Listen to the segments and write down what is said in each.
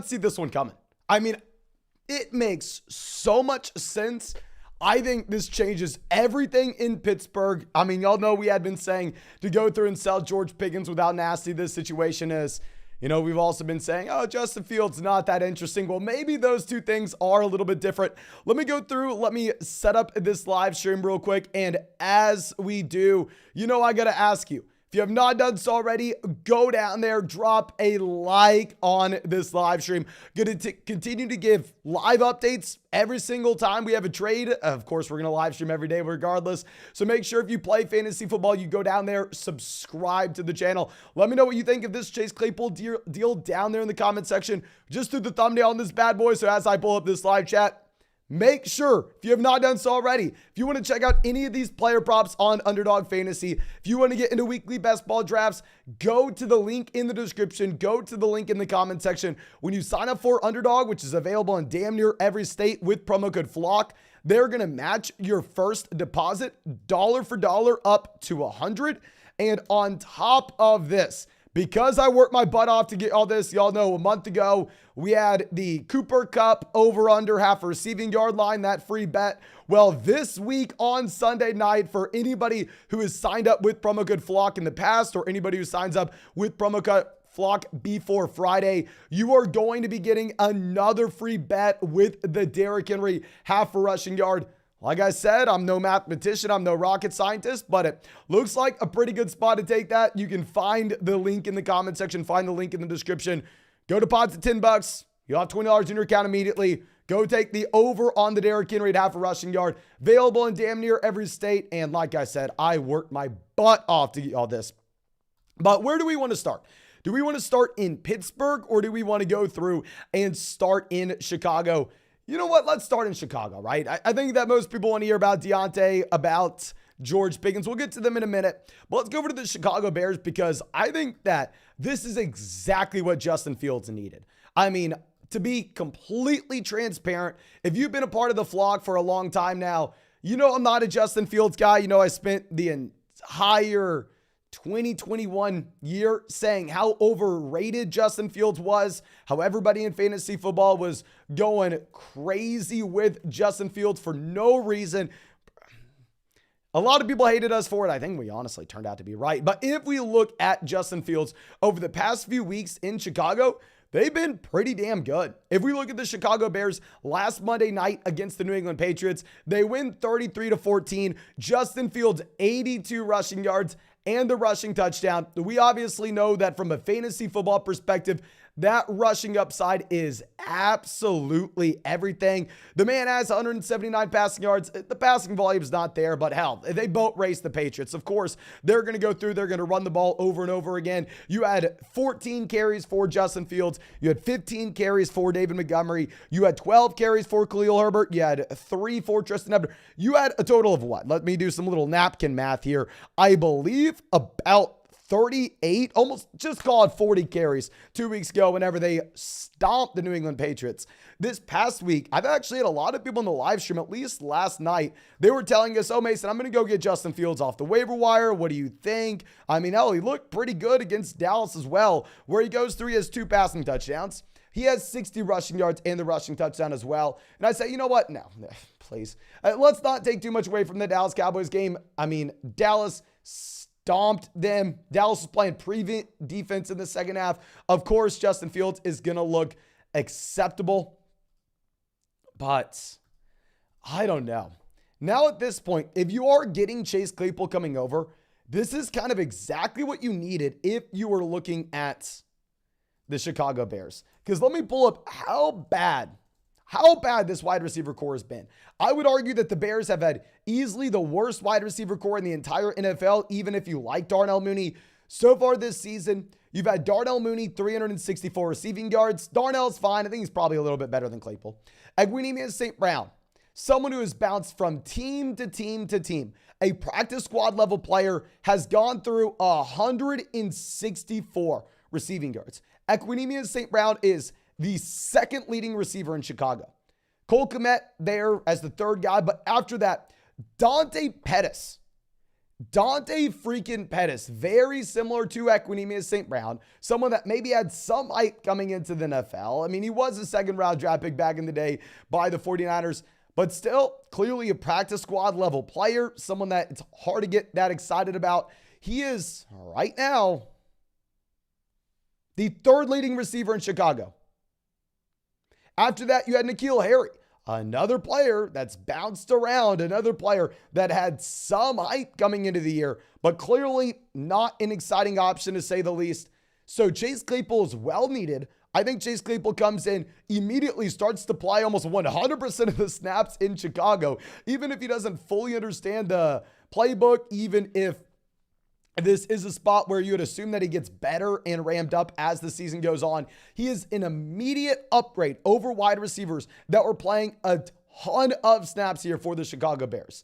See this one coming. I mean, it makes so much sense. I think this changes everything in Pittsburgh. I mean, y'all know we had been saying to go through and sell George Pickens with how nasty this situation is. You know, we've also been saying, oh, Justin Fields, not that interesting. Well, maybe those two things are a little bit different. Let me go through. Let me set up this live stream real quick. And as we do, you know, I got to ask you, if you have not done so already, go down there, drop a like on this live stream. Going to continue to give live updates every single time we have a trade. Of course, we're going to live stream every day regardless. So make sure if you play fantasy football, you go down there, subscribe to the channel. Let me know what you think of this Chase Claypool deal down there in the comment section. Just through the thumbnail on this bad boy. So as I pull up this live chat, make sure, if you have not done so already, if you want to check out any of these player props on Underdog Fantasy, if you want to get into weekly best ball drafts, go to the link in the description, go to the link in the comment section. When you sign up for Underdog, which is available in damn near every state with promo code FLOCK, they're going to match your first deposit dollar for dollar up to $100. And on top of this, because I worked my butt off to get all this, y'all know a month ago, we had the Cooper Cup over under half a receiving yard line, that free bet. Well, this week on Sunday night, for anybody who has signed up with promo code FLOCK in the past, or anybody who signs up with promo code FLOCK before Friday, you are going to be getting another free bet with the Derrick Henry half a rushing yard. Like I said, I'm no mathematician, I'm no rocket scientist, but it looks like a pretty good spot to take that. You can find the link in the comment section, find the link in the description. Go deposit $10. You'll have $20 in your account immediately. Go take the over on the Derrick Henry at half a rushing yard. Available in damn near every state. And like I said, I worked my butt off to get all this. But where do we want to start? Do we want to start in Pittsburgh, or do we want to go through and start in Chicago? You know what? Let's start in Chicago, right? I think that most people want to hear about Deontay, about George Pickens. We'll get to them in a minute. But let's go over to the Chicago Bears, because I think that this is exactly what Justin Fields needed. I mean, to be completely transparent, if you've been a part of the flock for a long time now, you know I'm not a Justin Fields guy. You know I spent the entire 2021 year saying how overrated Justin Fields was, how everybody in fantasy football was going crazy with Justin Fields for no reason. A lot of people hated us for it. I think we honestly turned out to be right. But if we look at Justin Fields over the past few weeks in Chicago, they've been pretty damn good. If we look at the Chicago Bears last Monday night against the New England Patriots, they win 33-14. Justin Fields, 82 rushing yards and the rushing touchdown. We obviously know that from a fantasy football perspective, that rushing upside is absolutely everything. The man has 179 passing yards. The passing volume is not there, but hell, they boat race the Patriots. Of course, they're going to go through. They're going to run the ball over and over again. You had 14 carries for Justin Fields. You had 15 carries for David Montgomery. You had 12 carries for Khalil Herbert. You had 3 for Tristan Ebner. You had a total of what? Let me do some little napkin math here. I believe about 38, almost just call it 40 carries 2 weeks ago whenever they stomped the New England Patriots. This past week, I've actually had a lot of people in the live stream, at least last night, they were telling us, oh, Mason, I'm going to go get Justin Fields off the waiver wire. What do you think? I mean, hell, he looked pretty good against Dallas as well, where he goes through, he has 2 passing touchdowns. He has 60 rushing yards and the rushing touchdown as well. And I say, you know what? No, please. Let's not take too much away from the Dallas Cowboys game. I mean, Dallas stomped them. Dallas was playing prevent defense in the second half. Of course, Justin Fields is going to look acceptable, but I don't know. Now at this point, if you are getting Chase Claypool coming over, this is kind of exactly what you needed if you were looking at the Chicago Bears. Because let me pull up how bad this wide receiver core has been. I would argue that the Bears have had easily the worst wide receiver core in the entire NFL, even if you like Darnell Mooney. So far this season, you've had Darnell Mooney, 364 receiving yards. Darnell's fine. I think he's probably a little bit better than Claypool. Equanimeous St. Brown, someone who has bounced from team to team to team. A practice squad level player, has gone through 164 receiving yards. Equanimeous St. Brown is the second leading receiver in Chicago. Cole Kmet there as the third guy. But after that, Dante Pettis Dante freaking Pettis, very similar to Equanimeous St. Brown, someone that maybe had some hype coming into the NFL. I mean, he was a second round draft pick back in the day by the 49ers, but still clearly a practice squad level player, someone that it's hard to get that excited about. He is right now the third leading receiver in Chicago. After that, you had N'Keal Harry, another player that's bounced around, another player that had some hype coming into the year, but clearly not an exciting option to say the least. So Chase Claypool is well needed. I think Chase Claypool comes in, immediately starts to play almost 100% of the snaps in Chicago, even if he doesn't fully understand the playbook, even if this is a spot where you would assume that he gets better and ramped up as the season goes on. He is an immediate upgrade over wide receivers that were playing a ton of snaps here for the Chicago Bears.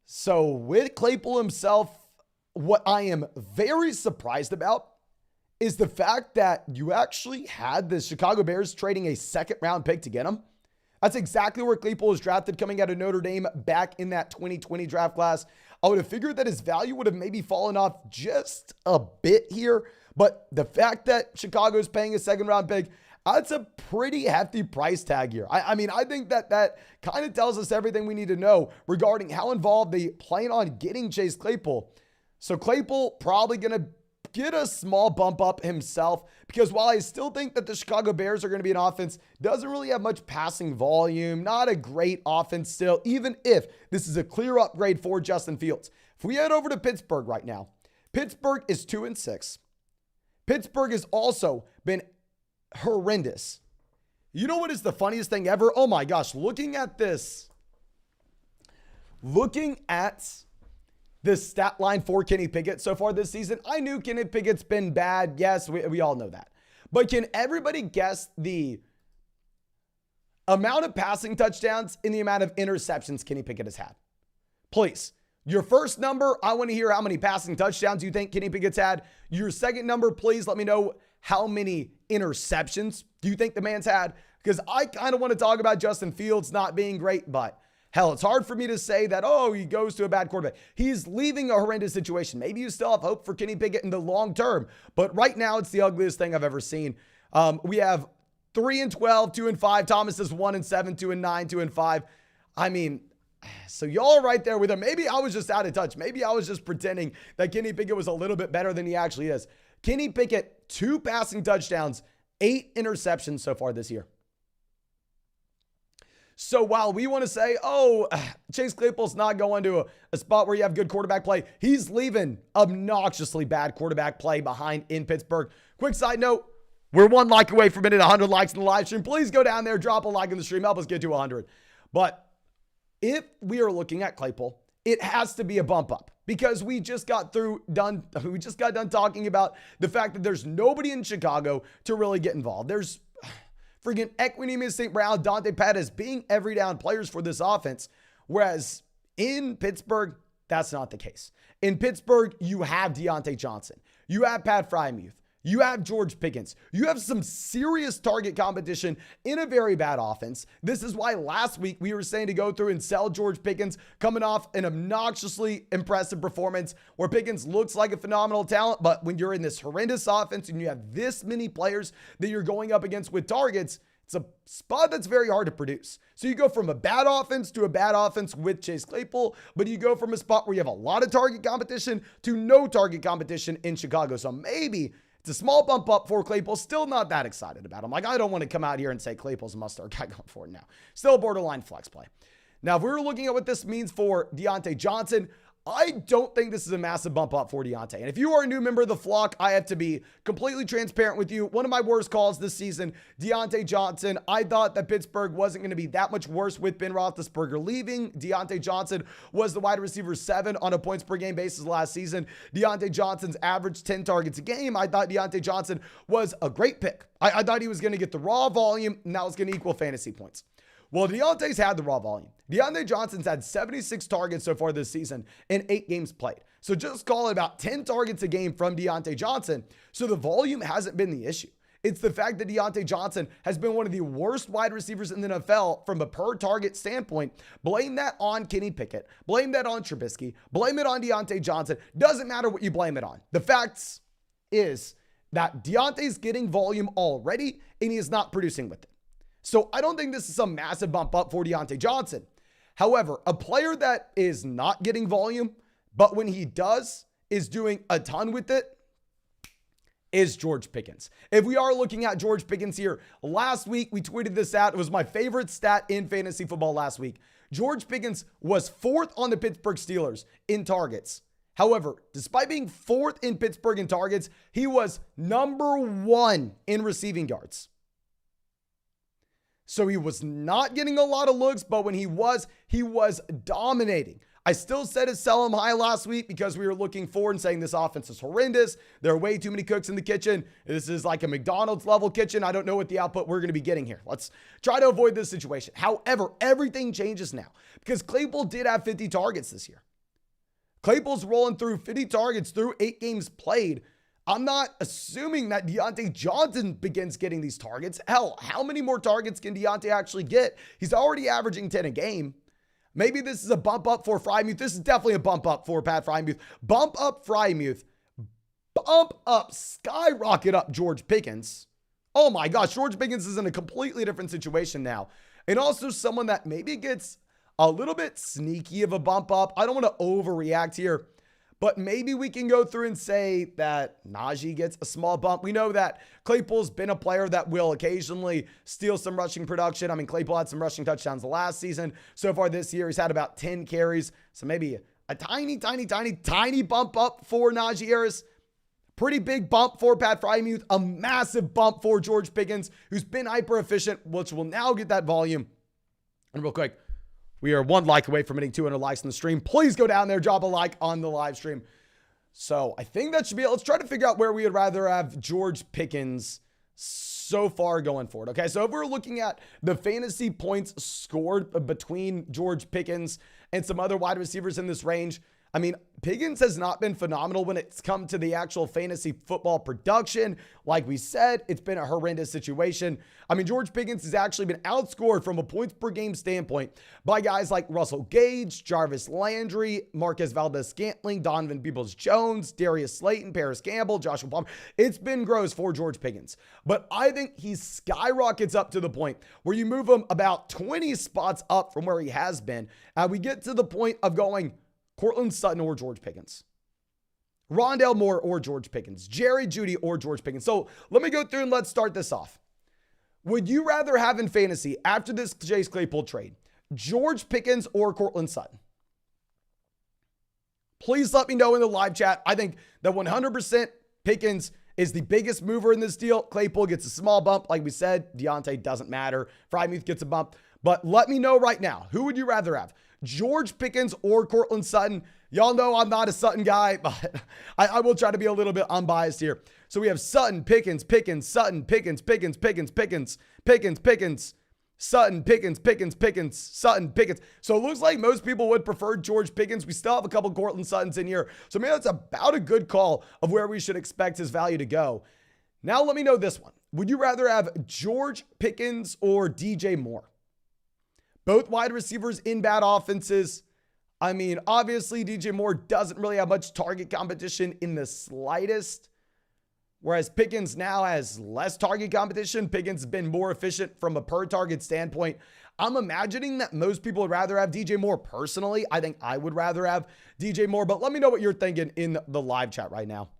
So with Claypool himself, what I am very surprised about is the fact that you actually had the Chicago Bears trading a second round pick to get him. That's exactly where Claypool was drafted coming out of Notre Dame back in that 2020 draft class. I would have figured that his value would have maybe fallen off just a bit here, but the fact that Chicago is paying a second round pick, that's a pretty hefty price tag here. I mean, I think that kind of tells us everything we need to know regarding how involved they plan on getting Chase Claypool. So Claypool probably going to get a small bump up himself, because while I still think that the Chicago Bears are going to be an offense, doesn't really have much passing volume, not a great offense still, even if this is a clear upgrade for Justin Fields. If we head over to Pittsburgh right now, Pittsburgh is 2-6. Pittsburgh has also been horrendous. You know what is the funniest thing ever? Oh my gosh, looking at this stat line for Kenny Pickett so far this season, I knew Kenny Pickett's been bad. Yes, we all know that. But can everybody guess the amount of passing touchdowns and the amount of interceptions Kenny Pickett has had? Please. Your first number, I want to hear how many passing touchdowns you think Kenny Pickett's had. Your second number, please let me know how many interceptions do you think the man's had? Because I kind of want to talk about Justin Fields not being great, but hell, it's hard for me to say that, oh, he goes to a bad quarterback. He's leaving a horrendous situation. Maybe you still have hope for Kenny Pickett in the long term, but right now it's the ugliest thing I've ever seen. We have 3-12, 2-5. Thomas is 1-7, 2-9, 2-5. I mean, so y'all are right there with him. Maybe I was just out of touch. Maybe I was just pretending that Kenny Pickett was a little bit better than he actually is. Kenny Pickett, 2 passing touchdowns, 8 interceptions so far this year. So while we want to say, oh, Chase Claypool's not going to a spot where you have good quarterback play, he's leaving obnoxiously bad quarterback play behind in Pittsburgh. Quick side note, we're 1 like away from hitting 100 likes in the live stream. Please go down there, drop a like in the stream, help us get to 100. But if we are looking at Claypool, it has to be a bump up, because we just got done talking about the fact that there's nobody in Chicago to really get involved. There's freaking Equanimeous St. Brown, Dante Pettis being every down players for this offense. Whereas in Pittsburgh, that's not the case. In Pittsburgh, you have Deontay Johnson. You have Pat Frymuth. You have George Pickens. You have some serious target competition in a very bad offense. This is why last week we were saying to go through and sell George Pickens, coming off an obnoxiously impressive performance where Pickens looks like a phenomenal talent. But when you're in this horrendous offense and you have this many players that you're going up against with targets, it's a spot that's very hard to produce. So you go from a bad offense to a bad offense with Chase Claypool, but you go from a spot where you have a lot of target competition to no target competition in Chicago. So maybe it's a small bump up for Claypool. Still not that excited about him. Like, I don't want to come out here and say Claypool's a must-start guy going forward now. Still a borderline flex play. Now, if we were looking at what this means for Deontay Johnson, I don't think this is a massive bump up for Deontay. And if you are a new member of the flock, I have to be completely transparent with you. One of my worst calls this season, Deontay Johnson. I thought that Pittsburgh wasn't going to be that much worse with Ben Roethlisberger leaving. Deontay Johnson was the wide receiver 7 on a points per game basis last season. Deontay Johnson's averaged 10 targets a game. I thought Deontay Johnson was a great pick. I thought he was going to get the raw volume, and that was going to equal fantasy points. Well, Deontay's had the raw volume. Deontay Johnson's had 76 targets so far this season in 8 games played. So just call it about 10 targets a game from Deontay Johnson. So the volume hasn't been the issue. It's the fact that Deontay Johnson has been one of the worst wide receivers in the NFL from a per target standpoint. Blame that on Kenny Pickett. Blame that on Trubisky. Blame it on Deontay Johnson. Doesn't matter what you blame it on. The facts is that Deontay's getting volume already and he is not producing with it. So I don't think this is some massive bump up for Deontay Johnson. However, a player that is not getting volume, but when he does, is doing a ton with it, is George Pickens. If we are looking at George Pickens here, last week we tweeted this out. It was my favorite stat in fantasy football last week. George Pickens was 4th on the Pittsburgh Steelers in targets. However, despite being 4th in Pittsburgh in targets, he was number 1 in receiving yards. So he was not getting a lot of looks, but when he was dominating. I still said to sell him high last week because we were looking forward and saying this offense is horrendous. There are way too many cooks in the kitchen. This is like a McDonald's level kitchen. I don't know what the output we're going to be getting here. Let's try to avoid this situation. However, everything changes now because Claypool did have 50 targets this year. Claypool's rolling through 50 targets through 8 games played. I'm not assuming that Deontay Johnson begins getting these targets. Hell, how many more targets can Deontay actually get? He's already averaging 10 a game. Maybe this is a bump up for Freiermuth. This is definitely a bump up for Pat Freiermuth. Bump up Freiermuth. Bump up, skyrocket up George Pickens. Oh my gosh, George Pickens is in a completely different situation now. And also someone that maybe gets a little bit sneaky of a bump up. I don't want to overreact here. But maybe we can go through and say that Najee gets a small bump. We know that Claypool's been a player that will occasionally steal some rushing production. I mean, Claypool had some rushing touchdowns last season. So far this year, he's had about 10 carries. So maybe a tiny bump up for Najee Harris. Pretty big bump for Pat Freiermuth. A massive bump for George Pickens, who's been hyper efficient, which will now get that volume. And real quick, we are 1 like away from hitting 200 likes on the stream. Please go down there, drop a like on the live stream. So I think that should be it. Let's try to figure out where we would rather have George Pickens so far going forward. Okay, so if we're looking at the fantasy points scored between George Pickens and some other wide receivers in this range, I mean, Pickens has not been phenomenal when it's come to the actual fantasy football production. Like we said, it's been a horrendous situation. I mean, George Pickens has actually been outscored from a points per game standpoint by guys like Russell Gage, Jarvis Landry, Marquez Valdez-Scantling, Donovan Peoples-Jones, Darius Slayton, Paris Campbell, Joshua Palmer. It's been gross for George Pickens. But I think he skyrockets up to the point where you move him about 20 spots up from where he has been. And we get to the point of going Cortland Sutton or George Pickens, Rondale Moore or George Pickens, Jerry Jeudy or George Pickens. So let me go through and let's start this off. Would you rather have in fantasy after this Chase Claypool trade, George Pickens or Cortland Sutton? Please let me know in the live chat. I think that 100% Pickens is the biggest mover in this deal. Claypool gets a small bump. Like we said, Deontay doesn't matter. Freiermuth gets a bump. But let me know right now, who would you rather have? George Pickens or Cortland Sutton? Y'all know I'm not a Sutton guy, but I will try to be a little bit unbiased here. So we have Sutton, Pickens, Sutton, Pickens, Sutton, Pickens, Sutton, Pickens. So it looks like most people would prefer George Pickens. We still have a couple Cortland Suttons in here. So maybe that's about a good call of where we should expect his value to go. Now let me know this one. Would you rather have George Pickens or DJ Moore? Both wide receivers in bad offenses. I mean, obviously, DJ Moore doesn't really have much target competition in the slightest, whereas Pickens now has less target competition. Pickens has been more efficient from a per-target standpoint. I'm imagining that most people would rather have DJ Moore. Personally, I think I would rather have DJ Moore, but let me know what you're thinking in the live chat right now.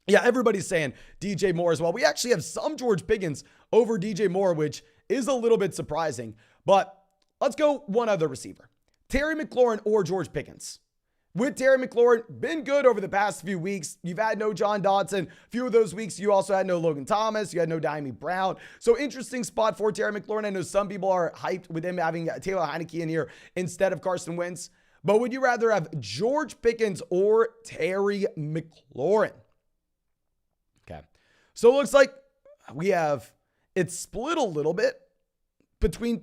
Yeah, everybody's saying DJ Moore as well. We actually have some George Pickens over DJ Moore, which is a little bit surprising, but let's go one other receiver. Terry McLaurin or George Pickens. With Terry McLaurin, been good over the past few weeks. You've had no John Dodson. A few of those weeks, you also had no Logan Thomas. You had no Diami Brown. So interesting spot for Terry McLaurin. I know some people are hyped with him having Taylor Heineke in here instead of Carson Wentz. But would you rather have George Pickens or Terry McLaurin? Okay. So it looks like it's split a little bit between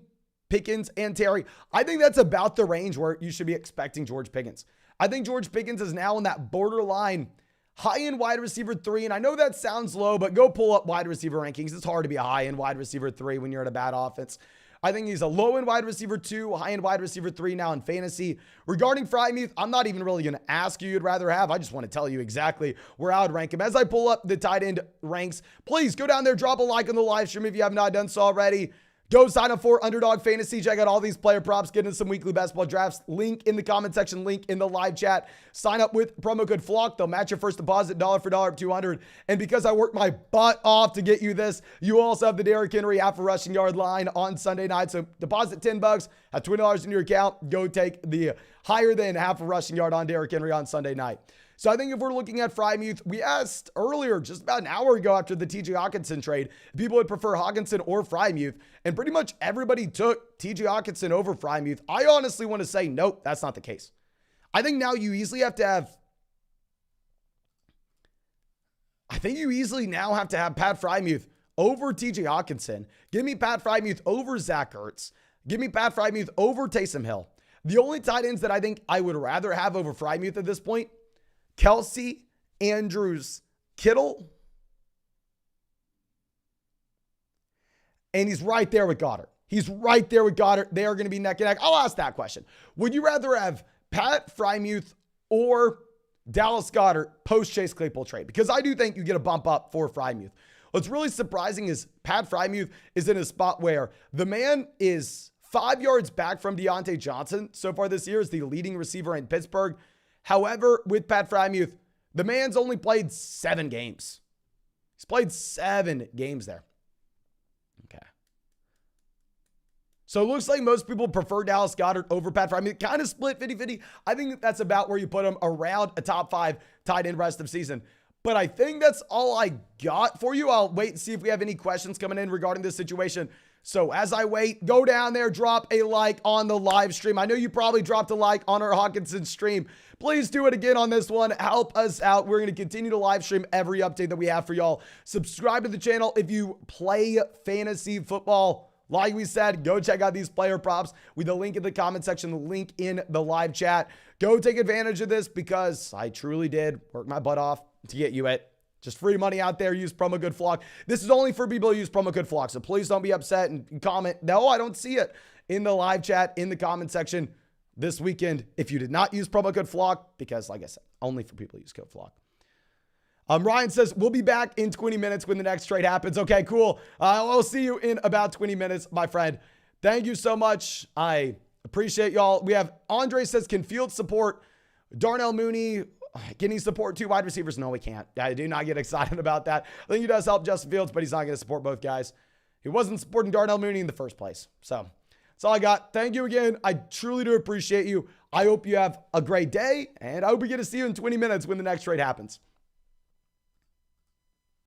Pickens and Terry. I think that's about the range where you should be expecting George Pickens. I think George Pickens is now in that borderline high-end wide receiver 3, and I know that sounds low, but go pull up wide receiver rankings. It's hard to be a high-end wide receiver 3 when you're in a bad offense. I think he's a low-end wide receiver 2, high-end wide receiver 3 now in fantasy. Regarding Freiermuth, I'm not even really going to ask you you'd rather have. I just want to tell you exactly where I would rank him. As I pull up the tight end ranks, please go down there, drop a like on the live stream if you have not done so already. Go sign up for Underdog Fantasy. Check out all these player props. Get into some weekly basketball drafts. Link in the comment section. Link in the live chat. Sign up with promo code FLOCK. They'll match your first deposit dollar for dollar up $200. And because I worked my butt off to get you this, you also have the Derrick Henry half a rushing yard line on Sunday night. So deposit $10, have $20 in your account. Go take the higher than half a rushing yard on Derrick Henry on Sunday night. So I think if we're looking at Freiermuth, we asked earlier, just about an hour ago after the TJ Hockenson trade, if people would prefer Hockenson or Freiermuth, and pretty much everybody took TJ Hockenson over Freiermuth. I honestly want to say, nope, that's not the case. I think now you easily have to have, Pat Freiermuth over TJ Hockenson. Give me Pat Freiermuth over Zach Ertz. Give me Pat Freiermuth over Taysom Hill. The only tight ends that I think I would rather have over Freiermuth at this point, Kelsey, Andrews, Kittle, and he's right there with Goddard. They are going to be neck and neck. I'll ask that question. Would you rather have Pat Freiermuth or Dallas Goedert post-Chase Claypool trade? Because I do think you get a bump up for Freiermuth. What's really surprising is Pat Freiermuth is in a spot where the man is 5 yards back from Deontay Johnson so far this year as the leading receiver in Pittsburgh. However, with Pat Freiermuth, the man's only played 7 games. He's played 7 games there. Okay. So it looks like most people prefer Dallas Goedert over Pat Freiermuth. Kind of split 50-50. I think that's about where you put him, around a top 5 tight end rest of season. But I think that's all I got for you. I'll wait and see if we have any questions coming in regarding this situation. So as I wait, go down there, drop a like on the live stream. I know you probably dropped a like on our Hockenson stream. Please do it again on this one. Help us out. We're going to continue to live stream every update that we have for y'all. Subscribe to the channel if you play fantasy football. Like we said, go check out these player props with the link in the comment section, the link in the live chat. Go take advantage of this because I truly did work my butt off to get you it. Just free money out there. Use promo code FLOCK. This is only for people who use promo code FLOCK. So please don't be upset and comment, no, I don't see it in the live chat, in the comment section this weekend if you did not use promo code FLOCK, because like I said, only for people who use code FLOCK. Ryan says, we'll be back in 20 minutes when the next trade happens. Okay, cool. I'll see you in about 20 minutes, my friend. Thank you so much. I appreciate y'all. We have Andre says, can Fields support Darnell Mooney? Can he support 2 wide receivers? No, he can't. I do not get excited about that. I think he does help Justin Fields, but he's not going to support both guys. He wasn't supporting Darnell Mooney in the first place. So that's all I got. Thank you again. I truly do appreciate you. I hope you have a great day, and I hope we get to see you in 20 minutes when the next trade happens.